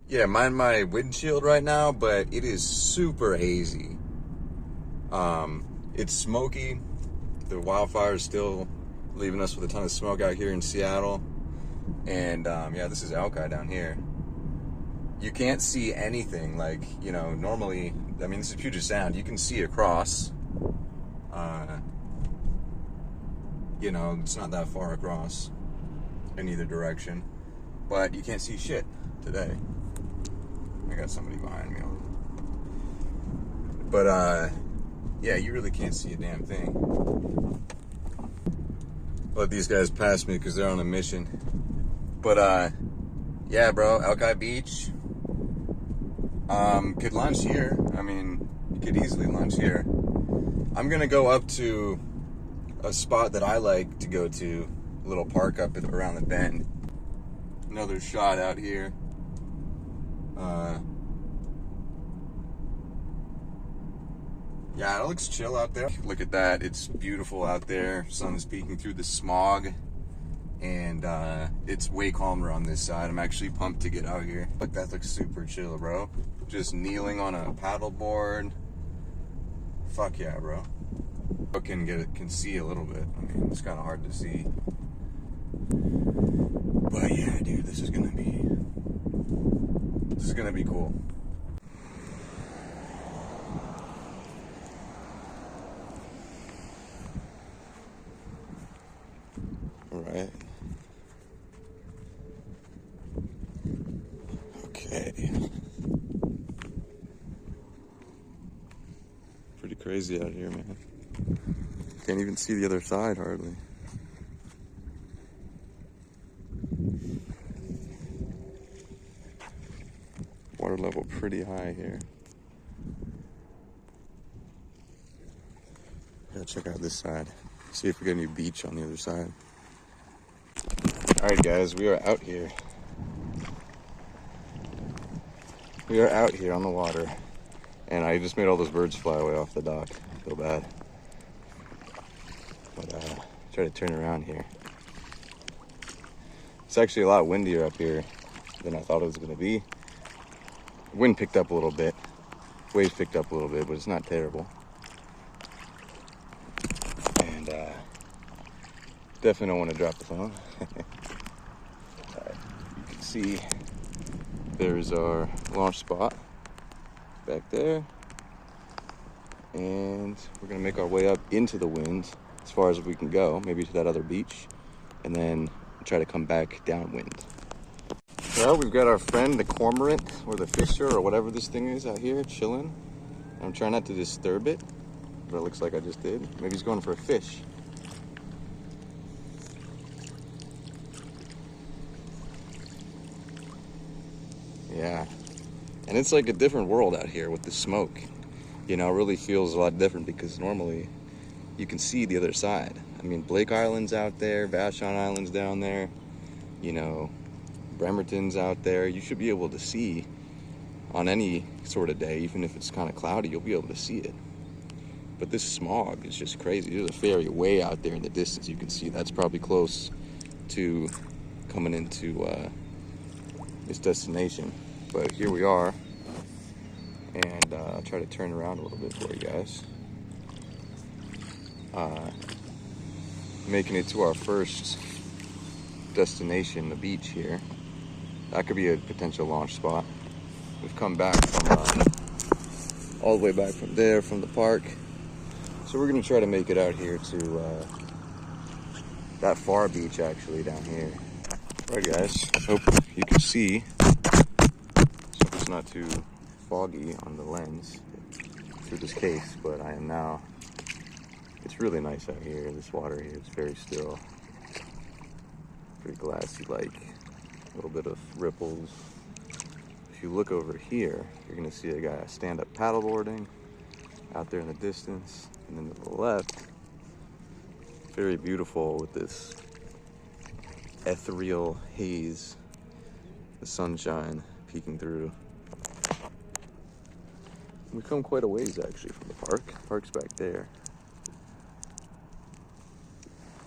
Yeah, mind my windshield right now, but it is super hazy. It's smoky. The wildfire is still leaving us with a ton of smoke out here in Seattle. And yeah, this is Alki down here. You can't see anything. Like, you know, normally, I mean, this is Puget Sound. You can see across. You know, it's not that far across in either direction. But you can't see shit today. I got somebody behind me. But, yeah, you really can't see a damn thing. Let these guys pass me because they're on a mission. But, yeah, bro, Alki Beach. Could lunch here. I mean, you could easily lunch here. I'm gonna go up to a spot that I like to go to, a little park up around the bend. Another shot out here. Yeah, it looks chill out there. Look at that, it's beautiful out there. Sun's peeking through the smog. And it's way calmer on this side. I'm actually pumped to get out here. Look, that looks super chill, bro. Just kneeling on a paddleboard. Fuck yeah, bro. I can see a little bit. I mean, it's kind of hard to see. But yeah, dude, this is gonna be cool. All right. Okay. Pretty crazy out here, man. Can't even see the other side hardly. Water level pretty high here. Gotta check out this side. See if we get any beach on the other side. All right, guys, we are out here. We are out here on the water, and I just made all those birds fly away off the dock. I feel bad. But try to turn around here. It's actually a lot windier up here than I thought it was gonna be. Wind picked up a little bit. Waves picked up a little bit, but it's not terrible. And definitely don't want to drop the phone. You can see there's our launch spot back there. And we're gonna make our way up into the wind as far as we can go, maybe to that other beach, and then try to come back downwind. Well, we've got our friend, the cormorant, or the fisher, or whatever this thing is out here, chilling. I'm trying not to disturb it, but it looks like I just did. Maybe he's going for a fish. Yeah, and it's like a different world out here with the smoke. You know, it really feels a lot different because normally you can see the other side. I mean, Blake Island's out there, Vashon Island's down there, you know, Bremerton's out there. You should be able to see on any sort of day, even if it's kind of cloudy, you'll be able to see it. But this smog is just crazy. There's a ferry way out there in the distance. You can see that's probably close to coming into this destination. But here we are, and I'll try to turn around a little bit for you guys. Making it to our first destination, the beach here. That could be a potential launch spot. We've come back from all the way back from there, from the park. So we're gonna try to make it out here to that far beach actually down here. All right, guys, hope you can see. So it's not too foggy on the lens through this case, but I am now. It's really nice out here. This water here, it's very still, pretty glassy-like. A little bit of ripples. If you look over here, you're gonna see a guy stand-up paddleboarding out there in the distance, and then to the left, very beautiful with this ethereal haze, the sunshine peeking through. We've come quite a ways actually from the park. Park's back there.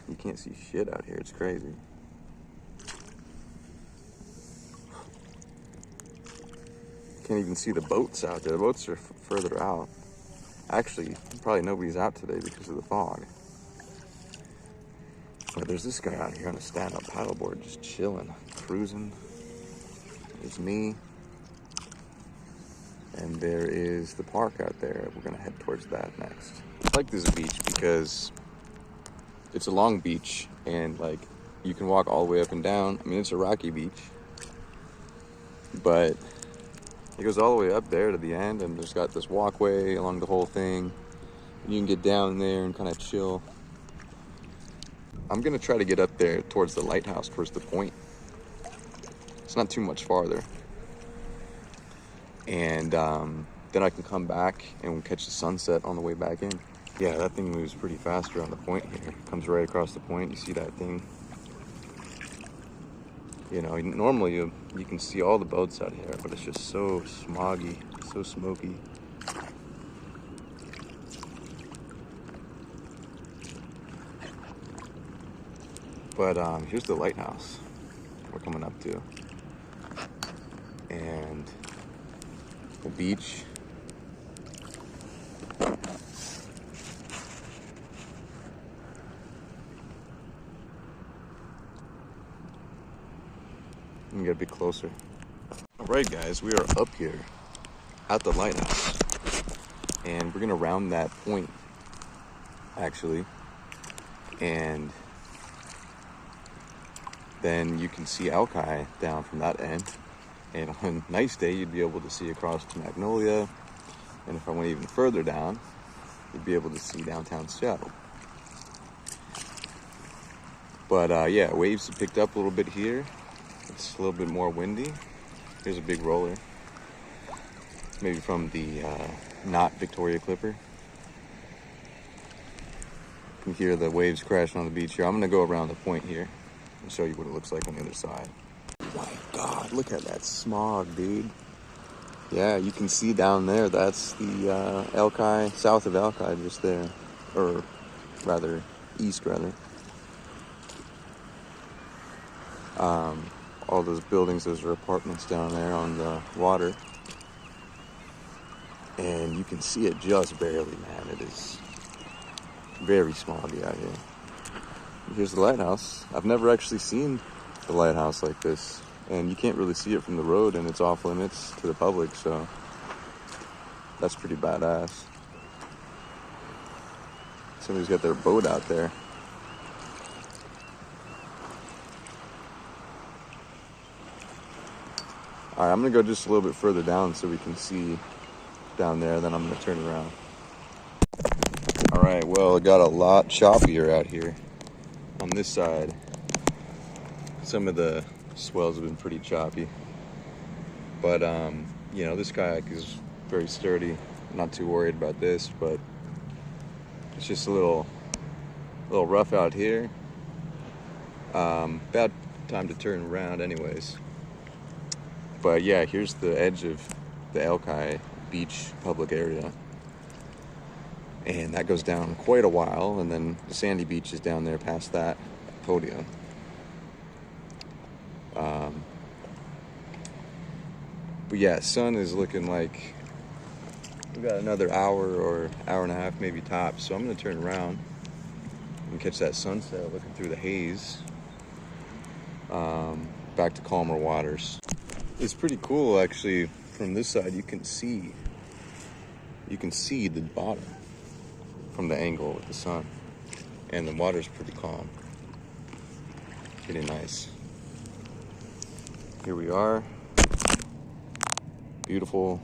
You can't see shit out here, it's crazy. Can't even see the boats out there. The boats are further out. Actually, probably nobody's out today because of the fog. But there's this guy out here on a stand-up paddleboard just chilling, cruising. There's me. And there is the park out there. We're gonna head towards that next. I like this beach because it's a long beach and like you can walk all the way up and down. I mean, it's a rocky beach, but it goes all the way up there to the end, and there's got this walkway along the whole thing. You can get down there and kind of chill. I'm gonna try to get up there towards the lighthouse, towards the point. It's not too much farther. And then I can come back and we'll catch the sunset on the way back in. Yeah, that thing moves pretty fast around the point here. It comes right across the point. You see that thing? You know, normally you can see all the boats out here, but it's just so smoggy, so smoky. But here's the lighthouse we're coming up to. And the beach. You can get a bit closer. All right, guys, we are up here at the lighthouse, and we're gonna round that point, actually, and then you can see Alki down from that end. And on a nice day, you'd be able to see across to Magnolia, and if I went even further down, you'd be able to see downtown Seattle. But yeah, waves have picked up a little bit here. It's a little bit more windy. Here's a big roller. Maybe from the not Victoria Clipper. You can hear the waves crashing on the beach here. I'm gonna go around the point here and show you what it looks like on the other side. My God, look at that smog, dude. Yeah, you can see down there, that's the Alki, south of Alki, just there. Or rather, east rather. All those buildings, those are apartments down there on the water. And you can see it just barely, man. It is very smoggy out here. Here's the lighthouse. I've never actually seen the lighthouse like this. And you can't really see it from the road, and it's off limits to the public, so that's pretty badass. Somebody's got their boat out there. All right, I'm gonna go just a little bit further down so we can see down there, then I'm gonna turn around. All right, well, it got a lot choppier out here. On this side, some of the swells have been pretty choppy. But, you know, this kayak is very sturdy. I'm not too worried about this, but it's just a little rough out here. Bad time to turn around anyways. But yeah, here's the edge of the Alki beach public area. And that goes down quite a while, and then the sandy beach is down there past that podium. But yeah, sun is looking like we got another hour or hour and a half, maybe tops. So I'm gonna turn around and catch that sunset looking through the haze. Back to calmer waters. It's pretty cool, actually. From this side, you can see the bottom from the angle with the sun, and the water's pretty calm. Pretty nice. Here we are. Beautiful,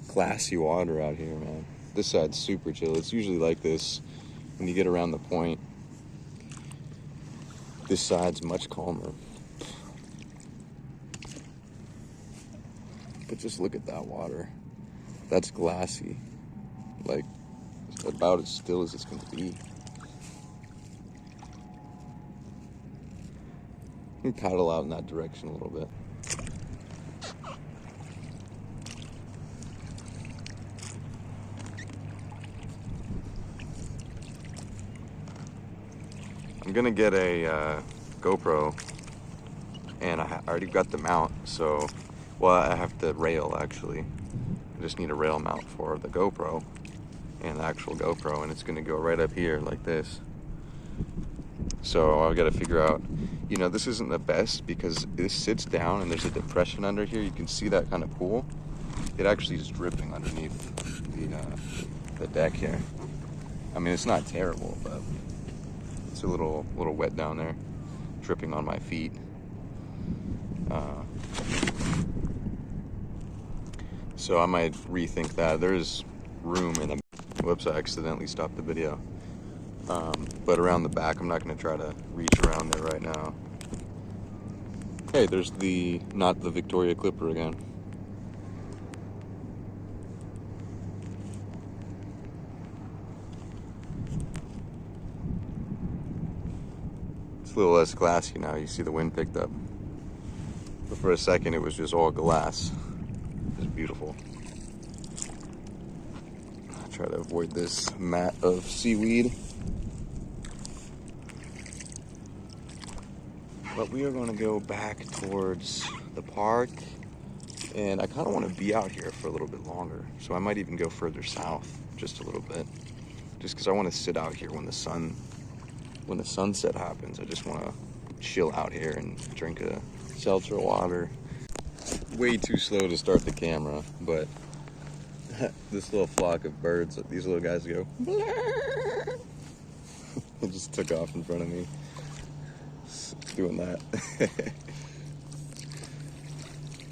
glassy water out here, man. This side's super chill. It's usually like this when you get around the point. This side's much calmer. But just look at that water. That's glassy. Like, about as still as it's gonna be. Let me paddle out in that direction a little bit. I'm gonna get a GoPro and I already got the mount, so, well, I have the rail actually. I just need a rail mount for the GoPro and the actual GoPro, and it's gonna go right up here like this. So I gotta figure out, you know, this isn't the best because this sits down and there's a depression under here. You can see that kind of pool. It actually is dripping underneath the deck here. I mean, it's not terrible, but it's a little wet down there, dripping on my feet. So I might rethink that. There's room in the, whoops, I accidentally stopped the video. But around the back, I'm not gonna try to reach around there right now. Hey, there's not the Victoria Clipper again. It's a little less glassy now. You see the wind picked up. But for a second, it was just all glass. It was beautiful. I try to avoid this mat of seaweed. But we are going to go back towards the park, and I kind of want to be out here for a little bit longer. So I might even go further south just a little bit, just because I want to sit out here when the sunset happens. I just want to chill out here and drink a seltzer water. Way too slow to start the camera, but this little flock of birds, these little guys go, it just took off in front of me. Doing that.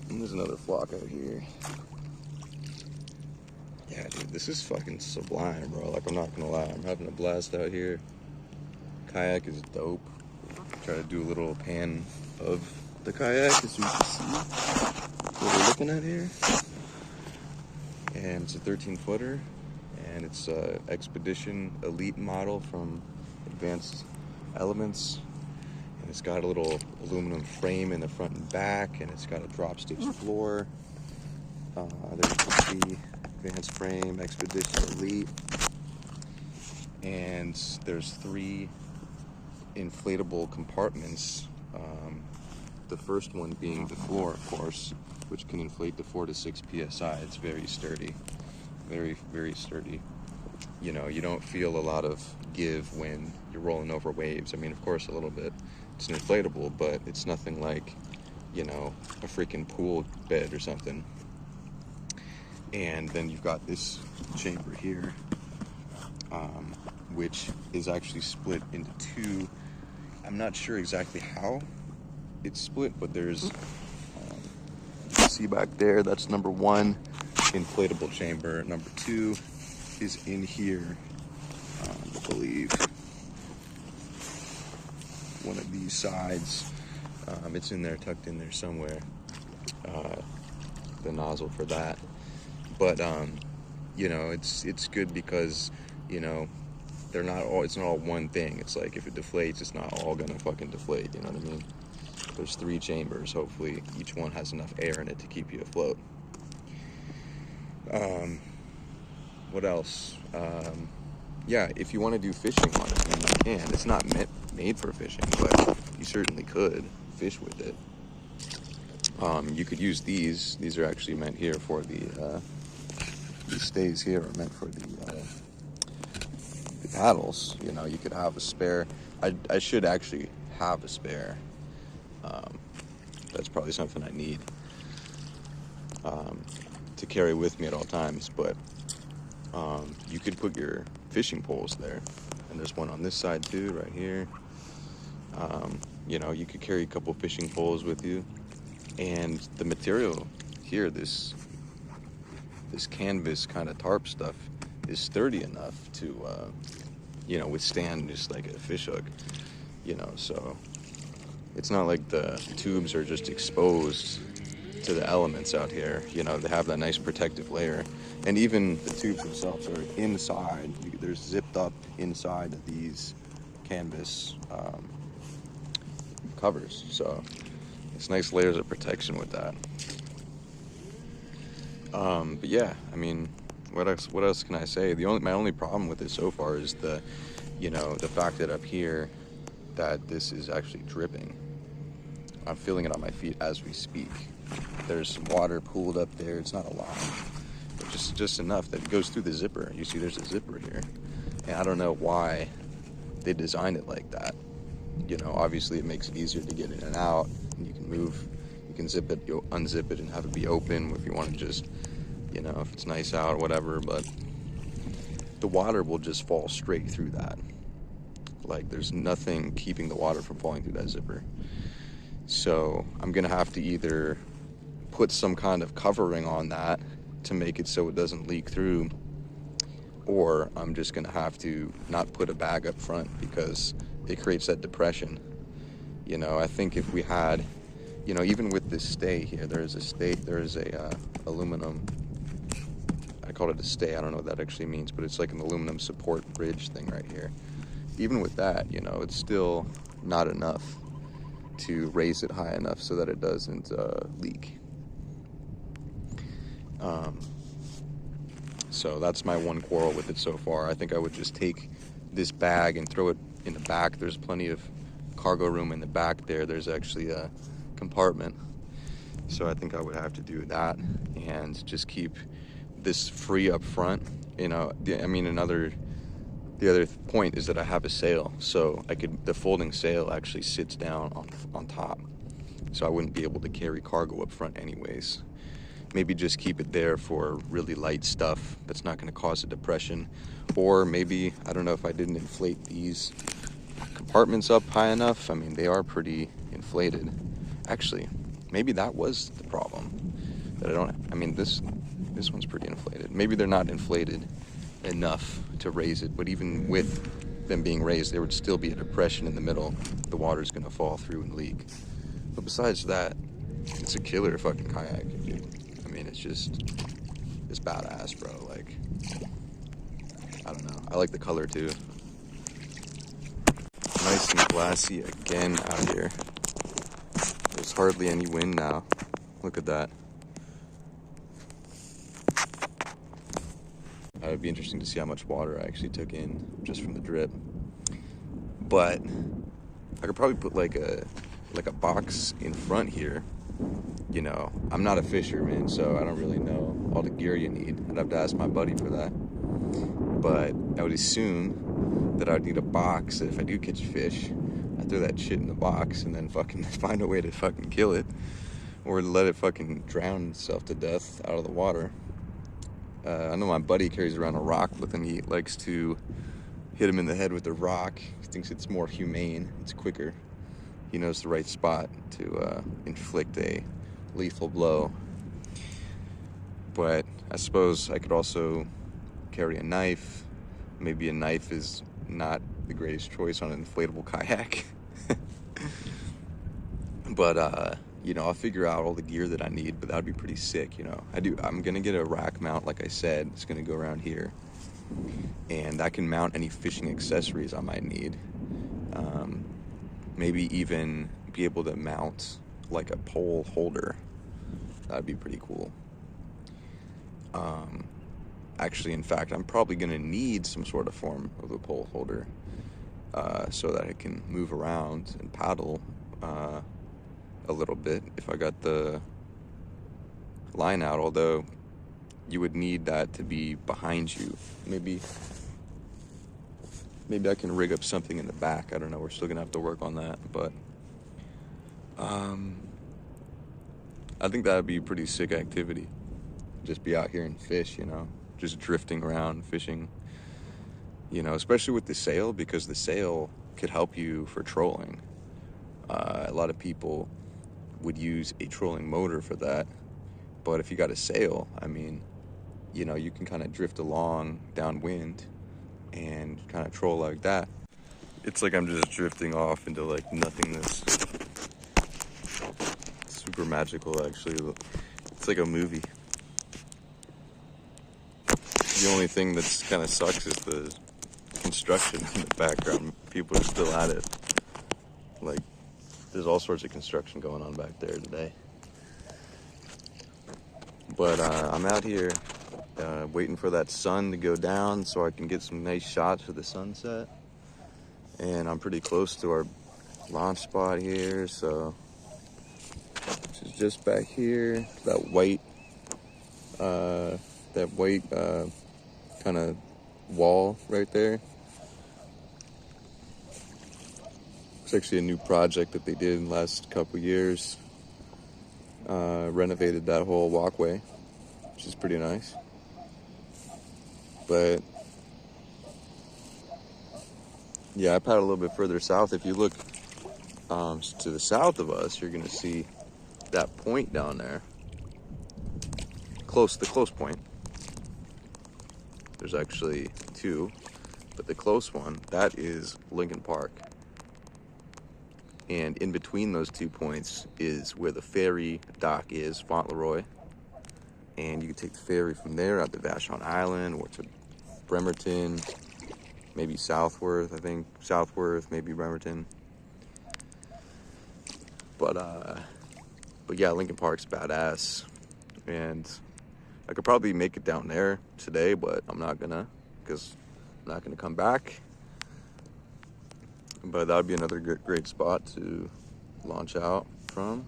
And there's another flock out here. Yeah, dude, this is fucking sublime, bro. Like, I'm not gonna lie, I'm having a blast out here. Kayak is dope. Try to do a little pan of the kayak as you can see what we're looking at here. And it's a 13-footer, and it's a Expedition Elite model from Advanced Elements. And it's got a little aluminum frame in the front and back, and it's got a drop stitch floor. There you can see Advanced Frame, Expedition Elite. And there's 3 inflatable compartments. The first one being the floor, of course, which can inflate to 4 to 6 psi. It's very sturdy, very, very sturdy. You know, you don't feel a lot of give when you're rolling over waves. I mean, of course, a little bit. It's an inflatable, but it's nothing like, you know, a freaking pool bed or something. And then you've got this chamber here, which is actually split into 2. I'm not sure exactly how it's split, but there's, you can see back there, that's number 1 inflatable chamber. Number 2 is in here, I believe. One of these sides, it's in there, tucked in there somewhere, the nozzle for that. But you know, it's good because, you know, they're not all, it's not all one thing. It's like if it deflates, it's not all gonna fucking deflate, you know what I mean? There's 3 chambers. Hopefully each one has enough air in it to keep you afloat. What else? Yeah, if you want to do fishing on it, then you can. It's not made for fishing, but you certainly could fish with it. You could use these. These are actually meant here for the stays here are meant for the paddles. You know, you could have a spare. I should actually have a spare. That's probably something I need to carry with me at all times, but you could put your fishing poles there, and there's one on this side too, right here. You know, you could carry a couple fishing poles with you, and the material here, this canvas kind of tarp stuff, is sturdy enough to you know, withstand just like a fish hook, you know. So it's not like the tubes are just exposed to the elements out here. You know, they have that nice protective layer, and even the tubes themselves are inside. They're zipped up inside of these canvas covers, so it's nice layers of protection with that. But yeah, I mean, what else can I say? My only problem with it so far is the, you know, the fact that up here that this is actually dripping. I'm feeling it on my feet as we speak. There's some water pooled up there. It's not a lot, but just enough that it goes through the zipper. You see there's a zipper here, and I don't know why they designed it like that. You know, obviously it makes it easier to get in and out, and you can move, you can zip it, you'll unzip it and have it be open if you want to just, you know, if it's nice out or whatever, but the water will just fall straight through that. Like, there's nothing keeping the water from falling through that zipper. So I'm gonna have to either put some kind of covering on that to make it so it doesn't leak through, or I'm just gonna have to not put a bag up front because it creates that depression. You know, I think if we had, you know, even with this stay here, there's a aluminum, I call it a stay, I don't know what that actually means, but it's like an aluminum support bridge thing right here. Even with that, you know, it's still not enough to raise it high enough so that it doesn't leak. So that's my one quarrel with it so far. I think I would just take this bag and throw it in the back. There's plenty of cargo room in the back there. There's actually a compartment. So I think I would have to do that and just keep this free up front. You know, I mean, the other point is that I have a sail, so the folding sail actually sits down on top, so I wouldn't be able to carry cargo up front anyways. Maybe just keep it there for really light stuff that's not going to cause a depression, or maybe, I don't know if I didn't inflate these compartments up high enough. I mean, they are pretty inflated. Actually, maybe that was the problem, that I mean, this one's pretty inflated. Maybe they're not inflated enough to raise it, but even with them being raised, there would still be a depression in the middle. The water's gonna fall through and leak. But besides that, it's a killer fucking kayak, dude. I mean, it's badass, bro. Like, I don't know. I like the color too. Nice and glassy again out here. There's hardly any wind now. Look at that. It would be interesting to see how much water I actually took in just from the drip. But I could probably put like a box in front here. You know, I'm not a fisherman, so I don't really know all the gear you need. I'd have to ask my buddy for that. But I would assume that I'd need a box that if I do catch fish, I throw that shit in the box and then fucking find a way to fucking kill it, or let it fucking drown itself to death out of the water. I know my buddy carries around a rock with him. He likes to hit him in the head with the rock. He thinks it's more humane. It's quicker. He knows the right spot to inflict a lethal blow. But I suppose I could also carry a knife. Maybe a knife is not the greatest choice on an inflatable kayak. But you know, I'll figure out all the gear that I need, but that would be pretty sick, you know. I'm gonna get a rack mount, like I said. It's gonna go around here, and I can mount any fishing accessories I might need. Maybe even be able to mount like a pole holder. That'd be pretty cool. Actually, in fact, I'm probably gonna need some sort of form of a pole holder so that I can move around and paddle a little bit if I got the line out, although you would need that to be behind you. Maybe I can rig up something in the back. I don't know, we're still gonna have to work on that, but I think that would be a pretty sick activity. Just be out here and fish, you know, just drifting around fishing, you know, especially with the sail, because the sail could help you for trolling. A lot of people would use a trolling motor for that, but if you got a sail, I mean, you know, you can kind of drift along downwind and kind of troll like that. It's like I'm just drifting off into like nothingness. Super magical, actually. It's like a movie. The only thing that's kind of sucks is the construction in the background. People are still at it. Like, there's all sorts of construction going on back there today. But I'm out here waiting for that sun to go down so I can get some nice shots of the sunset. And I'm pretty close to our launch spot here, so just back here, that white kind of wall right there. It's actually a new project that they did in the last couple years. Renovated that whole walkway, which is pretty nice. But yeah, I paddle a little bit further south. If you look to the south of us, you're gonna see that point down there. The close point. There's actually two, but the close one, that is Lincoln Park. And in between those 2 points is where the ferry dock is, Fauntleroy. And you can take the ferry from there out to Vashon Island or to Bremerton, maybe Southworth, I think. Southworth, maybe Bremerton. But yeah, Lincoln Park's badass. And I could probably make it down there today, but I'm not gonna, because I'm not gonna come back. But that would be another great spot to launch out from.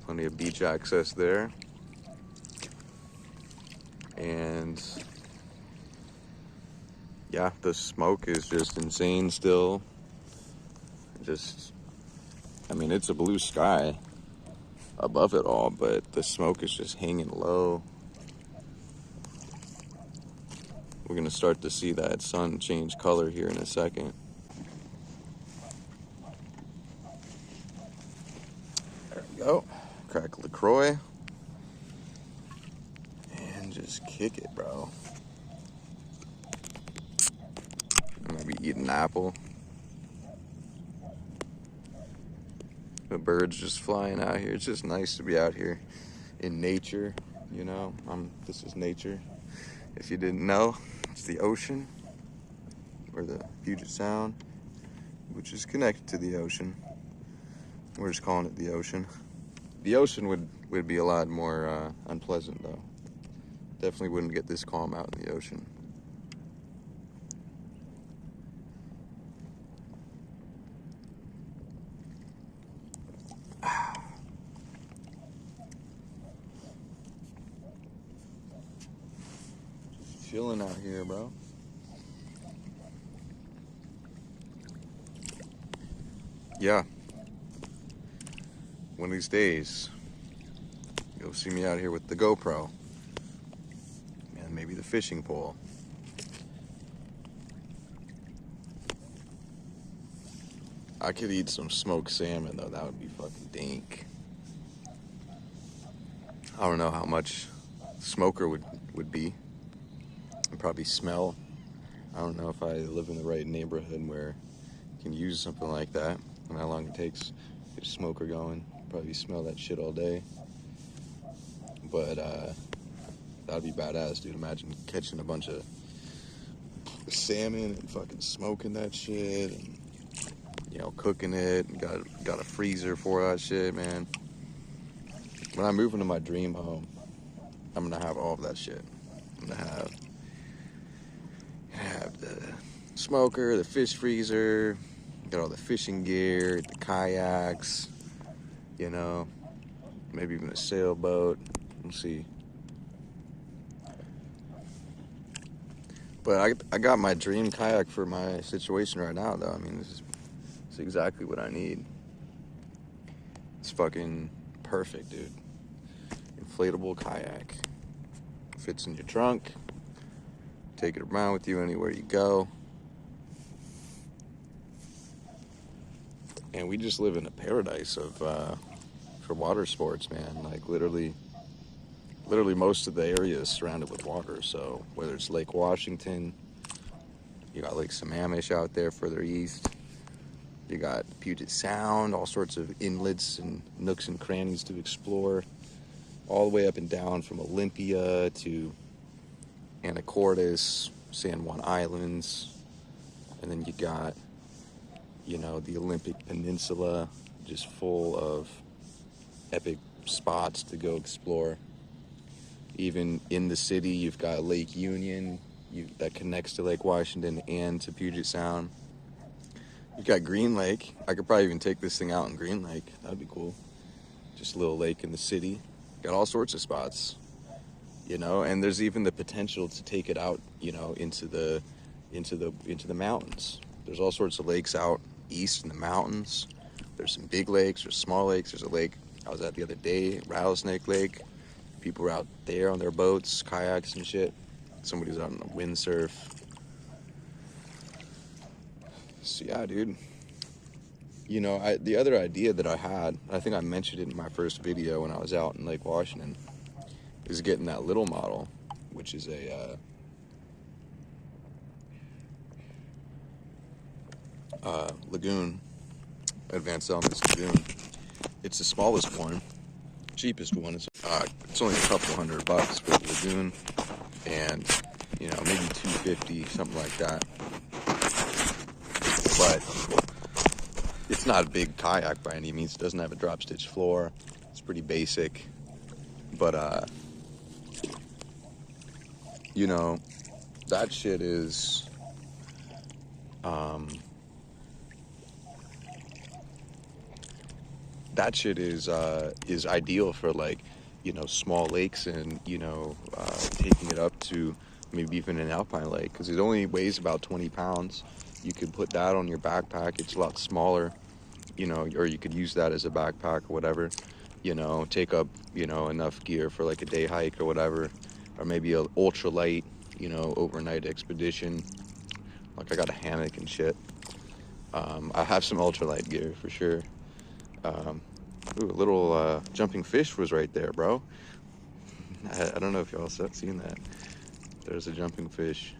Plenty of beach access there. And yeah, the smoke is just insane still. I mean, it's a blue sky above it all, but the smoke is just hanging low. We're gonna start to see that sun change color here in a second. There we go. Crack LaCroix. And just kick it, bro. I'm gonna be eating an apple. The birds just flying out here. It's just nice to be out here in nature, you know. This is nature. If you didn't know, it's the ocean, or the Puget Sound, which is connected to the ocean. We're just calling it the ocean. The ocean would be a lot more unpleasant, though. Definitely wouldn't get this calm out in the ocean. Chilling out here, bro. Yeah. One of these days, you'll see me out here with the GoPro. And maybe the fishing pole. I could eat some smoked salmon, though. That would be fucking dank. I don't know how much smoker would be. Probably smell. I don't know if I live in the right neighborhood where you can use something like that and how long it takes to get a smoker going. Probably smell that shit all day. But that'd be badass, dude. Imagine catching a bunch of salmon and fucking smoking that shit and, you know, cooking it and got a freezer for that shit, man. When I move into my dream home, I'm gonna have all of that shit. I'm gonna have the smoker, the fish freezer, got all the fishing gear, the kayaks, you know, maybe even a sailboat. We'll see. But I got my dream kayak for my situation right now, though. I mean, this is exactly what I need. It's fucking perfect, dude. Inflatable kayak. Fits in your trunk. Take it around with you anywhere you go. And we just live in a paradise for water sports, man. Like literally most of the area is surrounded with water. So whether it's Lake Washington, you got Lake Sammamish out there further east. You got Puget Sound, all sorts of inlets and nooks and crannies to explore. All the way up and down from Olympia to Anacortes, San Juan Islands, and then you got, you know, the Olympic Peninsula, just full of epic spots to go explore. Even in the city, you've got Lake Union that connects to Lake Washington and to Puget Sound. You got Green Lake. I could probably even take this thing out in Green Lake. That'd be cool. Just a little lake in the city. Got all sorts of spots, you know. And there's even the potential to take it out, you know, into the mountains. There's all sorts of lakes out east in the mountains. There's some big lakes. There's small lakes. There's a lake I was at the other day, Rattlesnake Lake. People were out there on their boats, kayaks and shit. Somebody's out on a windsurf. So yeah, dude. You know, the other idea that I had, I think I mentioned it in my first video when I was out in Lake Washington, is getting that little model, which is a Lagoon, Advanced Elements Lagoon. It's the smallest one, cheapest one. It's only a couple $100 for the Lagoon, and you know, maybe $250, something like that. But it's not a big kayak by any means. It doesn't have a drop stitch floor. It's pretty basic, but you know, that shit is is ideal for, like, you know, small lakes, and you know, taking it up to maybe even an alpine lake, because it only weighs about 20 pounds. You could put that on your backpack. It's a lot smaller, you know, or you could use that as a backpack or whatever, you know, take up, you know, enough gear for like a day hike or whatever, or maybe a ultralight, you know, overnight expedition. Like, I got a hammock and shit. I have some ultralight gear for sure. Ooh, a little jumping fish was right there, bro. I don't know if y'all seen that. There's a jumping fish.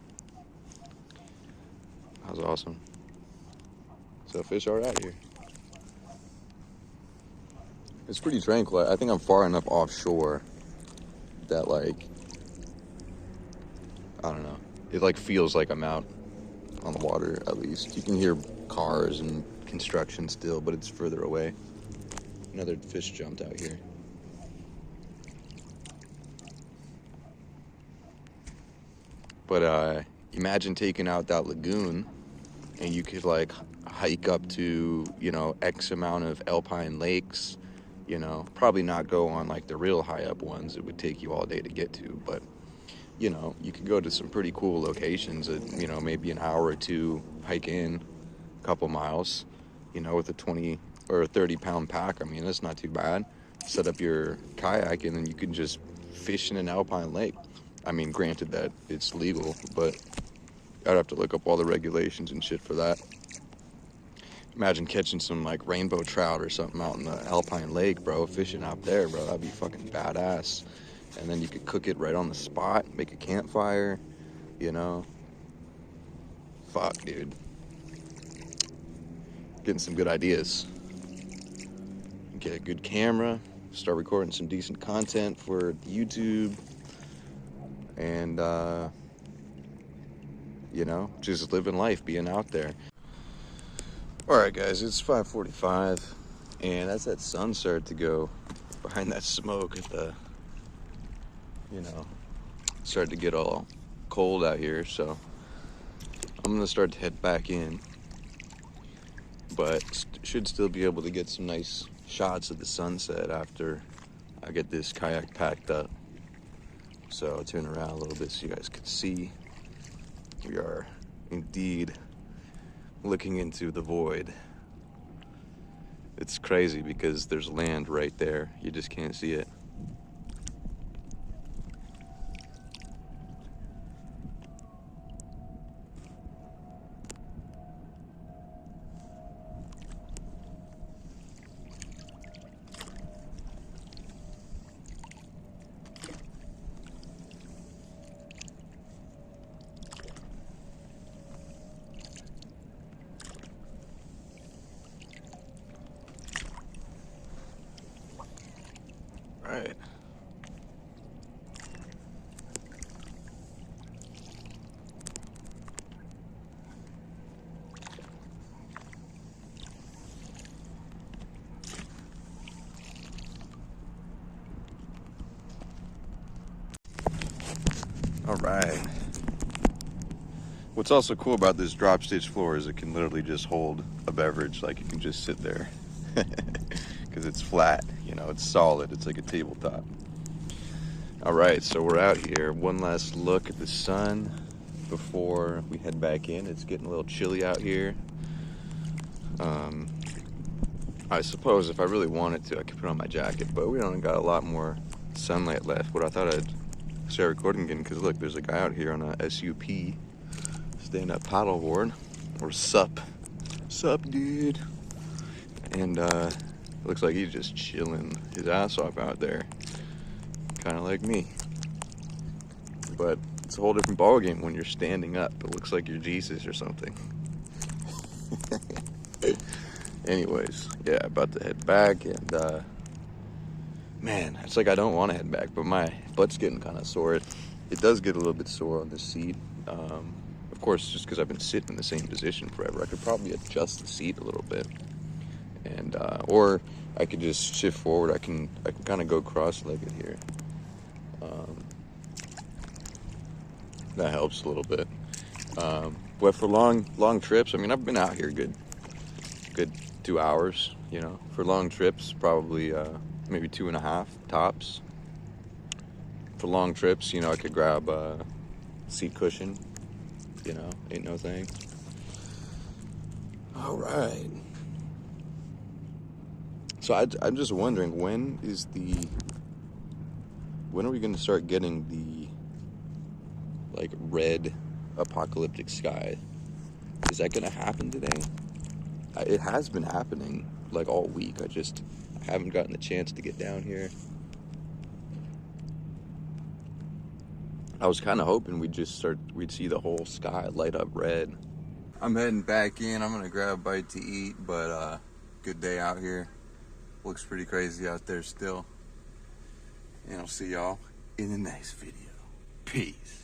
That was awesome. So fish are out here. It's pretty tranquil. I think I'm far enough offshore that, like, I don't know. It like feels like I'm out on the water, at least. You can hear cars and construction still, but it's further away. Another fish jumped out here. But imagine taking out that lagoon, and you could like hike up to, you know, X amount of alpine lakes, you know, probably not go on like the real high up ones. It would take you all day to get to, but you know, you could go to some pretty cool locations that, you know, maybe an hour or two hike in, a couple miles, you know, with a 20 or a 30-pound pack. I mean, that's not too bad. Set up your kayak, and then you can just fish in an alpine lake. I mean, granted that it's legal, but I'd have to look up all the regulations and shit for that. Imagine catching some like rainbow trout or something out in the alpine lake, bro, fishing out there, bro. That'd be fucking badass. And then you could cook it right on the spot, make a campfire, you know. Fuck, dude. Getting some good ideas. Get a good camera, start recording some decent content for YouTube, and you know, just living life, being out there. All right, guys, it's 5:45, and as that sun started to go behind that smoke at the, you know, started to get all cold out here, so I'm gonna start to head back in, but should still be able to get some nice shots of the sunset after I get this kayak packed up. So I'll turn around a little bit so you guys can see. We are indeed looking into the void. It's crazy because there's land right there. You just can't see it. Right. All right. What's also cool about this drop stitch floor is it can literally just hold a beverage, like you can just sit there. Because it's flat, you know, it's solid, it's like a tabletop. All right, so we're out here. One last look at the sun before we head back in. It's getting a little chilly out here. I suppose if I really wanted to, I could put on my jacket, but we only got a lot more sunlight left. But I thought I'd start recording again because look, there's a guy out here on a SUP, stand-up paddleboard, or SUP, dude. And it looks like he's just chilling his ass off out there, kind of like me. But it's a whole different ballgame when you're standing up. It looks like you're Jesus or something. Anyways, yeah, about to head back, and man, it's like I don't want to head back, but my butt's getting kind of sore. It does get a little bit sore on this seat. Of course, just because I've been sitting in the same position forever. I could probably adjust the seat a little bit, and or I could just shift forward. I can kind of go cross-legged here. That helps a little bit. But for long trips, I mean, I've been out here good 2 hours, you know. For long trips, probably maybe 2.5 tops. For long trips, you know, I could grab a seat cushion, you know, ain't no thing. All right. So I'm just wondering, when are we going to start getting the like red apocalyptic sky? Is that going to happen today? It has been happening like all week. I haven't gotten the chance to get down here. I was kind of hoping we'd see the whole sky light up red. I'm heading back in. I'm gonna grab a bite to eat, but good day out here. Looks pretty crazy out there still. And I'll see y'all in the next video. Peace.